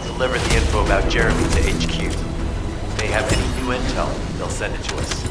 Deliver the info about Jeremy to HQ. If they have any new intel, they'll send it to us.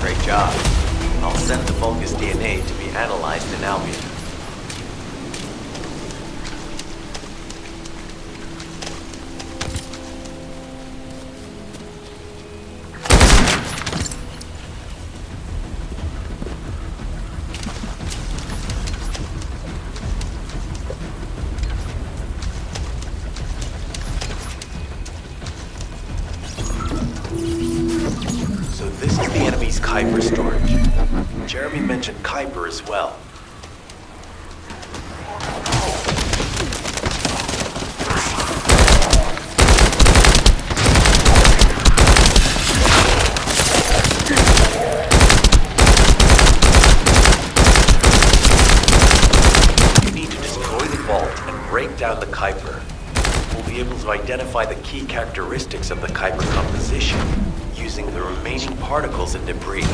Great job. I'll send the Vulgus DNA to be analyzed in Albion. So this is the enemy's Kuiper storage. Jeremy mentioned Kuiper as well. You need to destroy the vault and break down the Kuiper. We'll be able to identify the key characteristics of the Kuiper composition using the remaining particles and debris.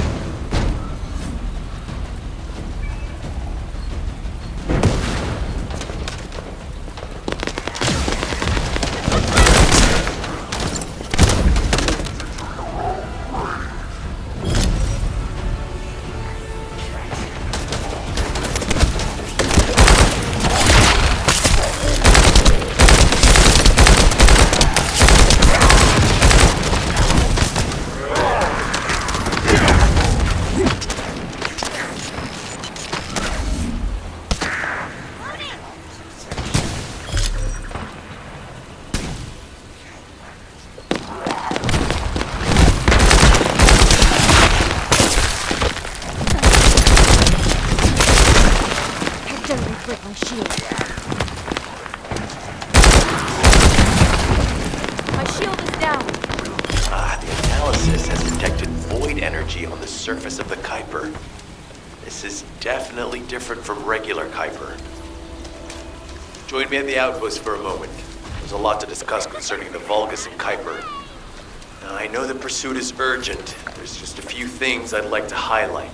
Break my shield. My shield is down. The analysis has detected void energy on the surface of the Kuiper. This is definitely different from regular Kuiper. Join me at the outpost for a moment. There's a lot to discuss concerning the Vulgus and Kuiper. Now, I know the pursuit is urgent. There's just a few things I'd like to highlight.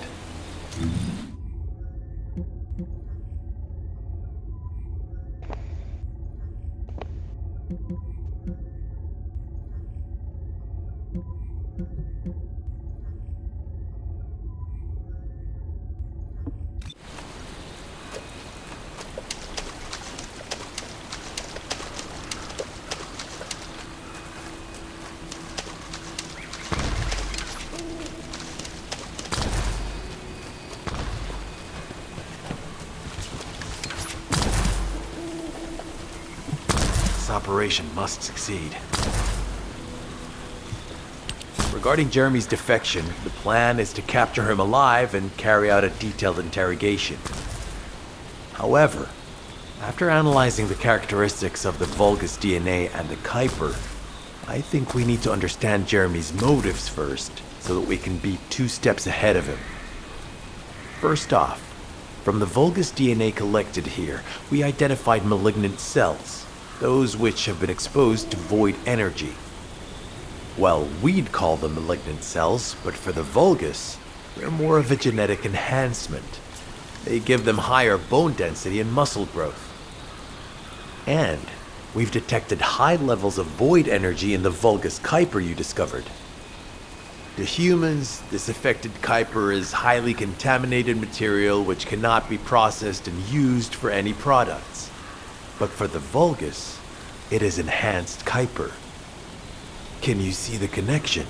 This operation must succeed. Regarding Jeremy's defection, the plan is to capture him alive and carry out a detailed interrogation. However, after analyzing the characteristics of the Vulgus DNA and the Kuiper, I think we need to understand Jeremy's motives first, so that we can be 2 steps ahead of him. First off, from the Vulgus DNA collected here, we identified malignant cells, those which have been exposed to void energy. Well, we'd call them malignant cells, but for the Vulgus, they're more of a genetic enhancement. They give them higher bone density and muscle growth. And we've detected high levels of void energy in the Vulgus Kuiper you discovered. To humans, this affected Kuiper is highly contaminated material which cannot be processed and used for any products. But for the Vulgus, it is enhanced Kuiper. Can you see the connection?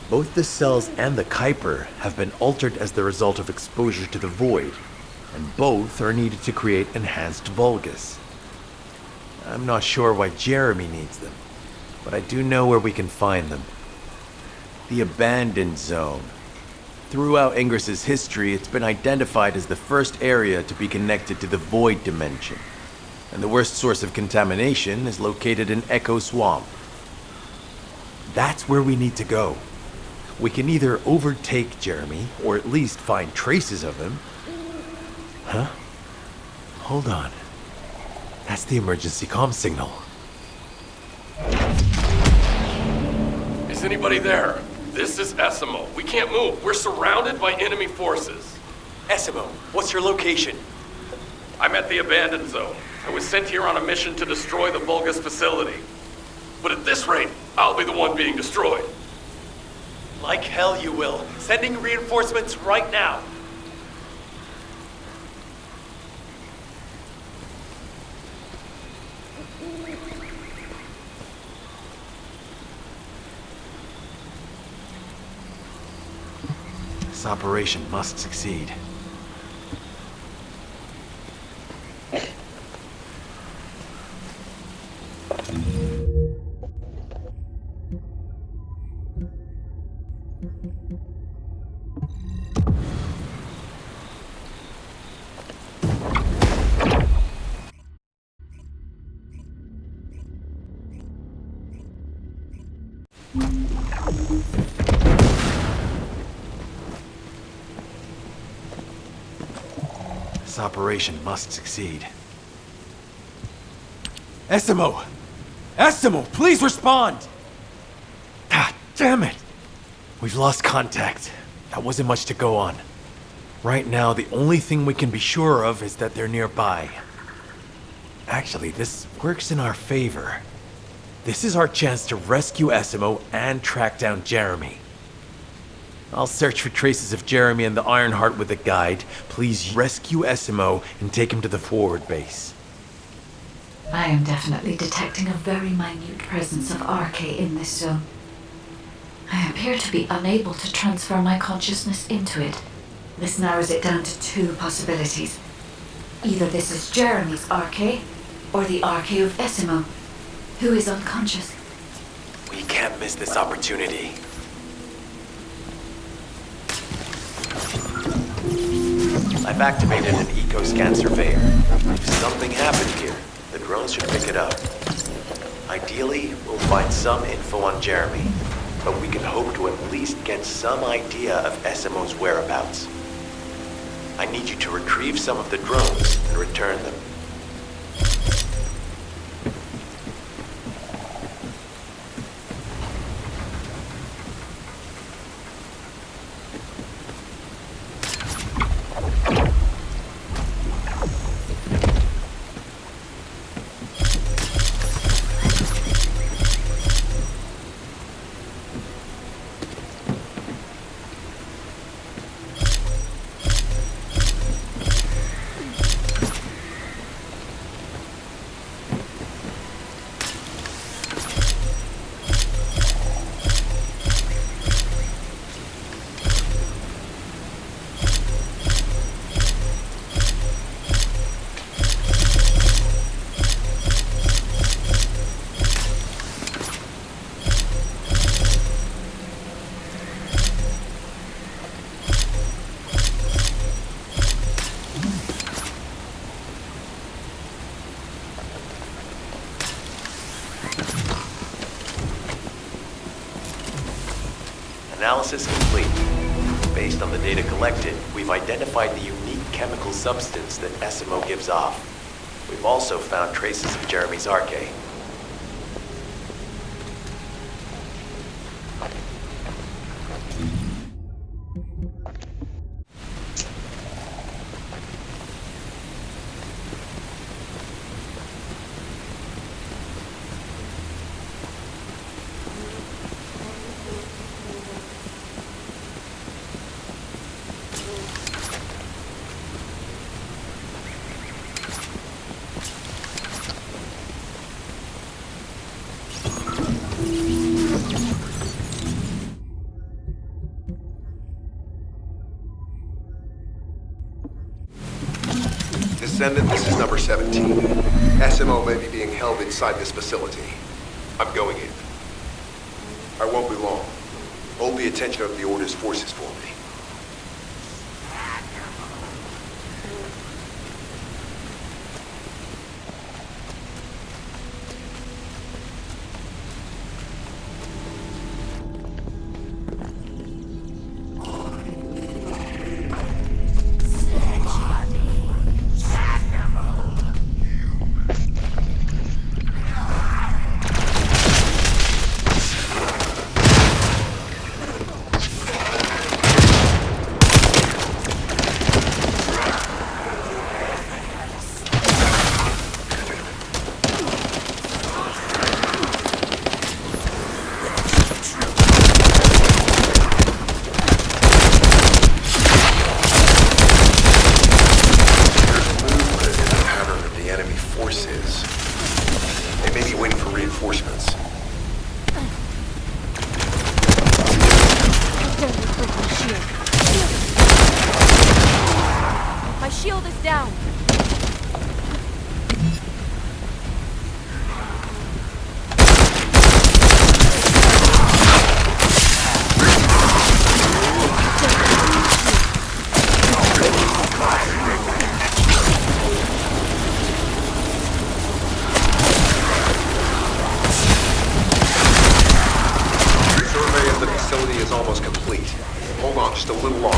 Both the cells and the Kuiper have been altered as the result of exposure to the void, and both are needed to create enhanced Vulgus. I'm not sure why Jeremy needs them, but I do know where we can find them. The Abandoned Zone. Throughout Ingris's history, it's been identified as the first area to be connected to the Void Dimension, and the worst source of contamination is located in Echo Swamp. That's where we need to go. We can either overtake Jeremy, or at least find traces of him. Huh? Hold on. That's the emergency comm signal. Is anybody there? This is Essimo. We can't move. We're surrounded by enemy forces. Essimo, what's your location? I'm at the Abandoned Zone. I was sent here on a mission to destroy the Vulgus facility. But at this rate, I'll be the one being destroyed. Like hell you will. Sending reinforcements right now. This operation must succeed. This operation must succeed. Essimo! Essimo, please respond! Ah, damn it! We've lost contact. That wasn't much to go on. Right now, the only thing we can be sure of is that they're nearby. Actually, this works in our favor. This is our chance to rescue Essimo and track down Jeremy. I'll search for traces of Jeremy and the Ironheart with a guide. Please rescue Essimo and take him to the forward base. I am definitely detecting a very minute presence of RK in this zone. I appear to be unable to transfer my consciousness into it. This narrows it down to 2 possibilities. Either this is Jeremy's RK, or the RK of Essimo, who is unconscious. We can't miss this opportunity. I've activated an eco-scan surveyor. If something happened here, the drones should pick it up. Ideally, we'll find some info on Jeremy, but we can hope to at least get some idea of Essimo's whereabouts. I need you to retrieve some of the drones and return them. Analysis complete. Based on the data collected, we've identified the unique chemical substance that SMO gives off. We've also found traces of Jeremy's arcade. Descendant, this is number 17. SMO may be being held inside this facility. I'm going in. I won't be long. Hold the attention of the Order's forces for me. My shield is down. Survey of the facility is almost complete. Hold on just a little longer.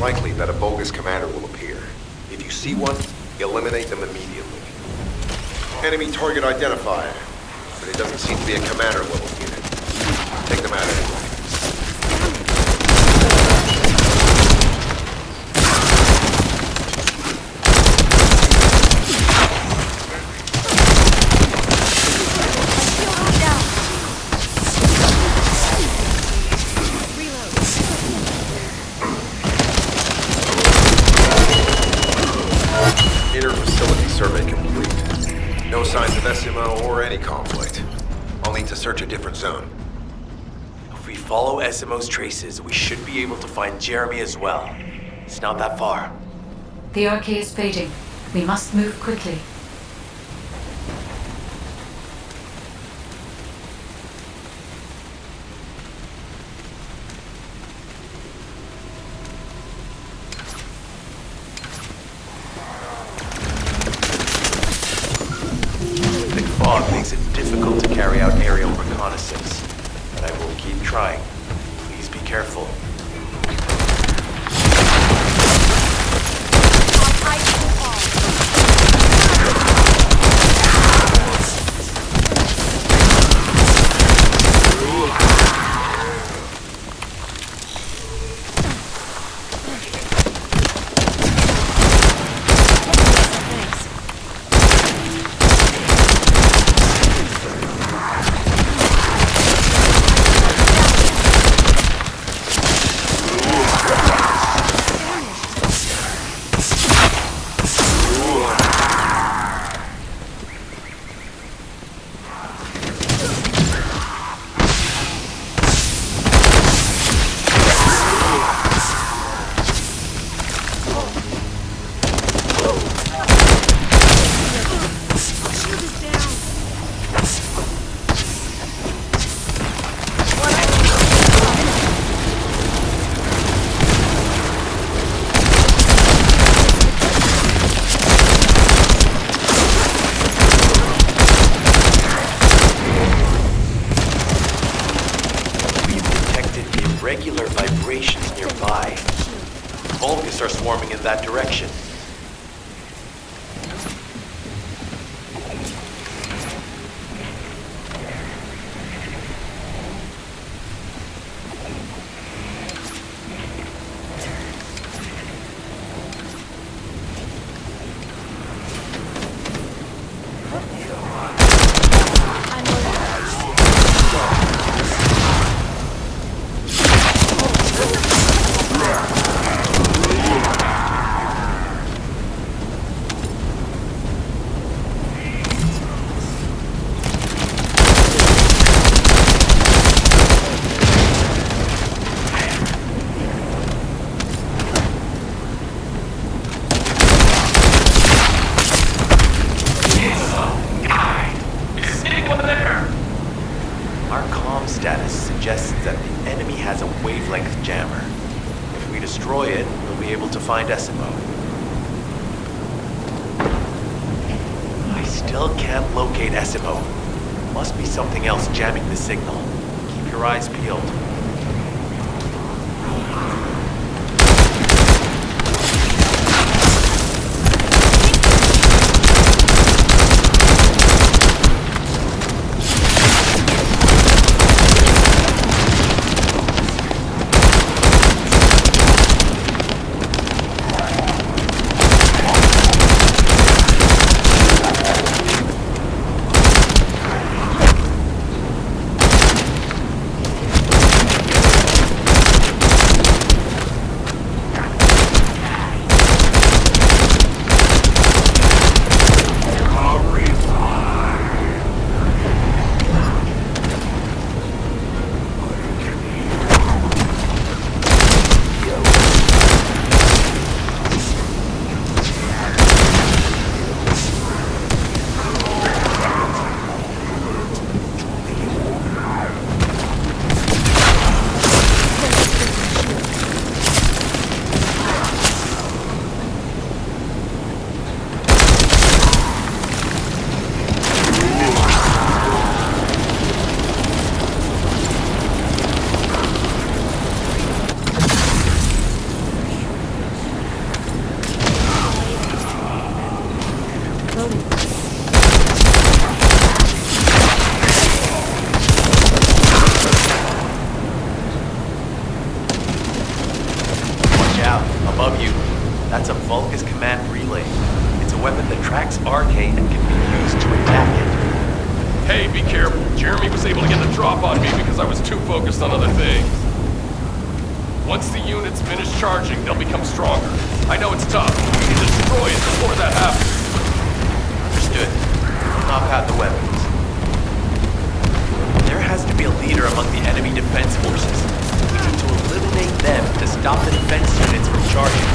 Likely that a bogus commander will appear. If you see one, eliminate them immediately. Enemy target identified, but it doesn't seem to be a commander level unit. Take them out anyway. Survey complete. No signs of SMO or any conflict. I'll need to search a different zone. If we follow SMO's traces, we should be able to find Jeremy as well. It's not that far. The arcade is fading. We must move quickly. fog makes it difficult to carry out aerial reconnaissance, but I will keep trying. Please be careful. Irregular vibrations nearby. Vulgus are swarming in that direction. Our comm status suggests that the enemy has a wavelength jammer. If we destroy it, we'll be able to find Esimo. I still can't locate Esimo. Must be something else jamming the signal. Keep your eyes peeled. Above you, that's a Vulgus command relay. It's a weapon that tracks RK and can be used to attack it. Hey, be careful. Jeremy was able to get the drop on me because I was too focused on other things. Once the units finish charging, they'll become stronger. I know it's tough. We need to destroy it before that happens. Understood. Knock out the weapons. There has to be a leader among the enemy defense forces. We need to eliminate them to stop the defense units from charging.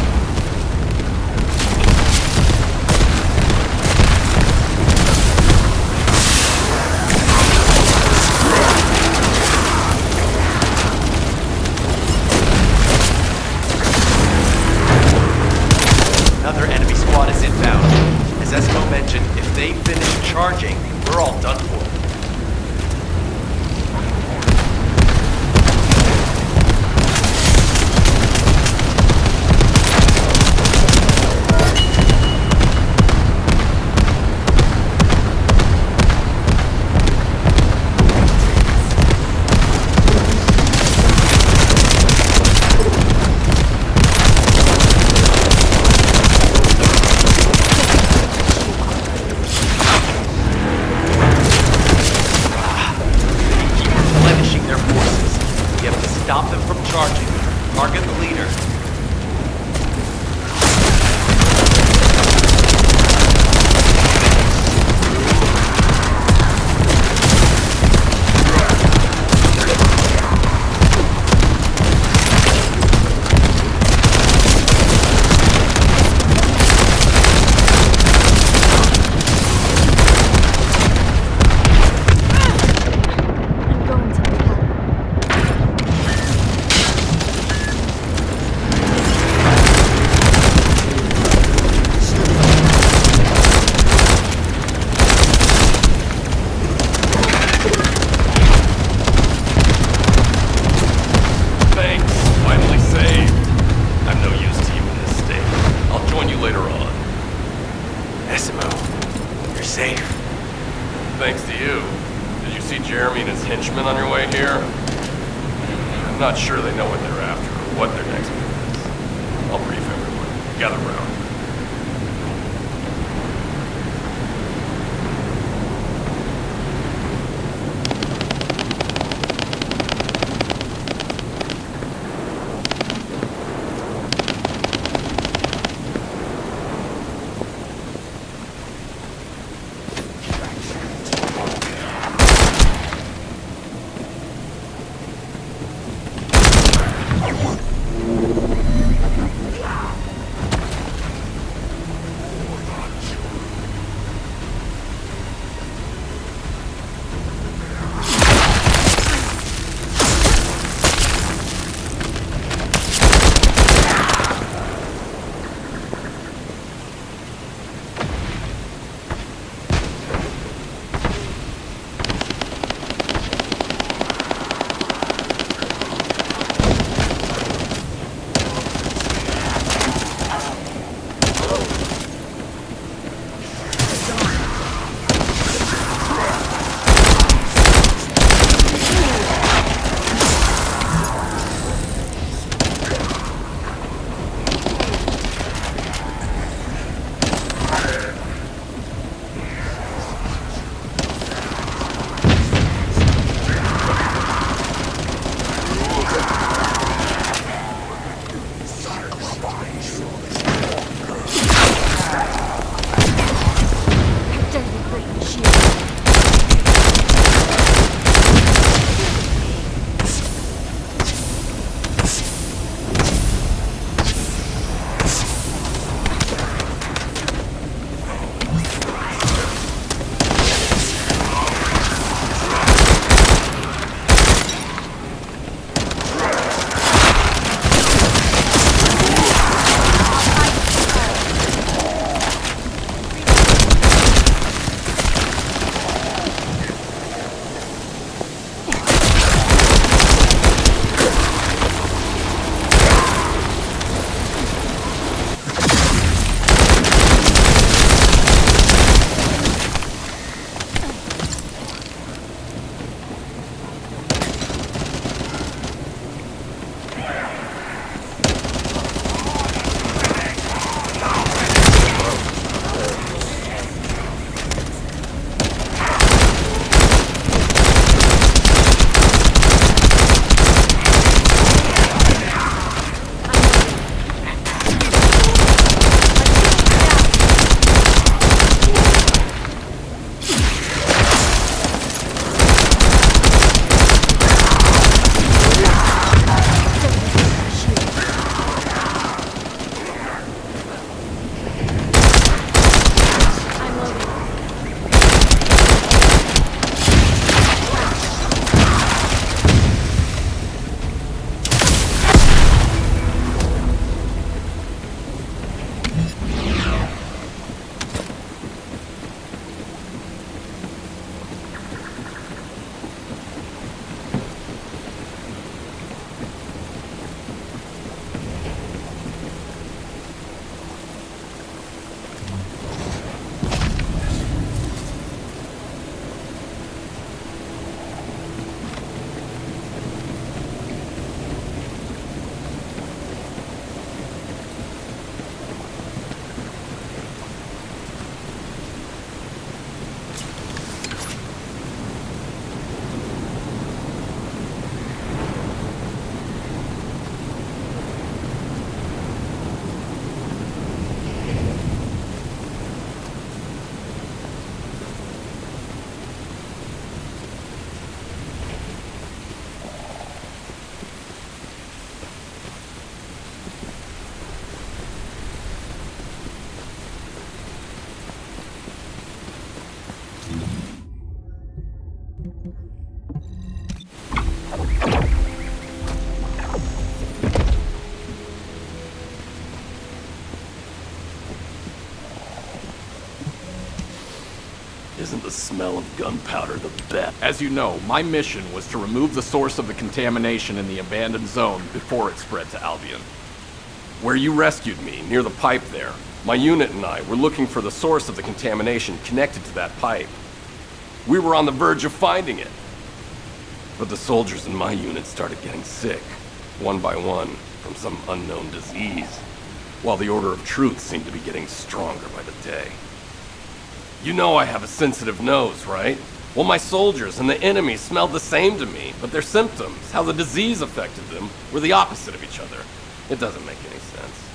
Another enemy squad is inbound. As Esmo mentioned, if they finish charging, we're we're all done for. Stop them from charging. Target the leader. I'm going to help. Thanks. Finally saved. I'm no use to you in this state. I'll join you later on. Essimo, you're safe. Thanks to you. Did you see Jeremy and his henchmen on your way here? I'm not sure they know what they're after or what their next move is. I'll brief everyone. Gather round. isn't the smell of gunpowder the best? As you know, my mission was to remove the source of the contamination in the abandoned zone before it spread to Albion. Where you rescued me, near the pipe there, my unit and I were looking for the source of the contamination connected to that pipe. We were on the verge of finding it. But the soldiers in my unit started getting sick, one by one, from some unknown disease, while the Order of Truth seemed to be getting stronger by the day. You know I have a sensitive nose, right? Well, my soldiers and the enemy smelled the same to me, but their symptoms, how the disease affected them, were the opposite of each other. It doesn't make any sense.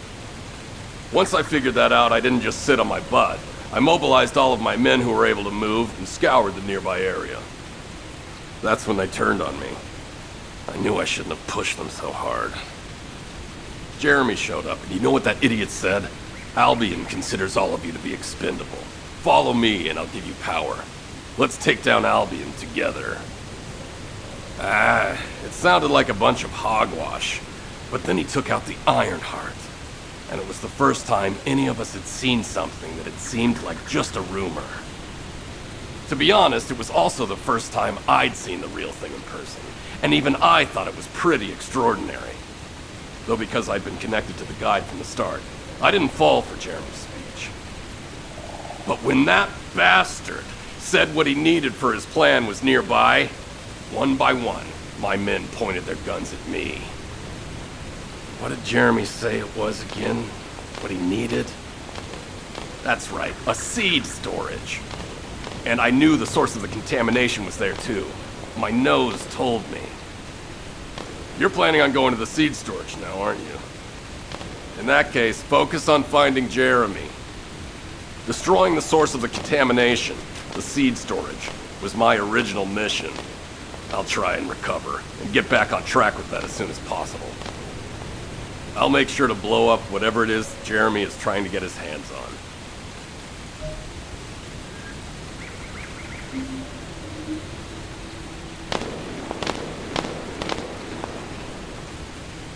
Once I figured that out, I didn't just sit on my butt. I mobilized all of my men who were able to move and scoured the nearby area. That's when they turned on me. I knew I shouldn't have pushed them so hard. Jeremy showed up, and you know what that idiot said? Albion considers all of you to be expendable. Follow me, and I'll give you power. Let's take down Albion together. It sounded like a bunch of hogwash. But then he took out the Ironheart. And it was the first time any of us had seen something that had seemed like just a rumor. To be honest, it was also the first time I'd seen the real thing in person. And even I thought it was pretty extraordinary. Though because I'd been connected to the guide from the start, I didn't fall for Jeremy's speech. But when that bastard said what he needed for his plan was nearby, one by one, my men pointed their guns at me. What did Jeremy say it was again? What he needed? That's right, a seed storage. And I knew the source of the contamination was there too. My nose told me. You're planning on going to the seed storage now, aren't you? In that case, focus on finding Jeremy. Destroying the source of the contamination, the seed storage, was my original mission. I'll try and recover, and get back on track with that as soon as possible. I'll make sure to blow up whatever it is Jeremy is trying to get his hands on.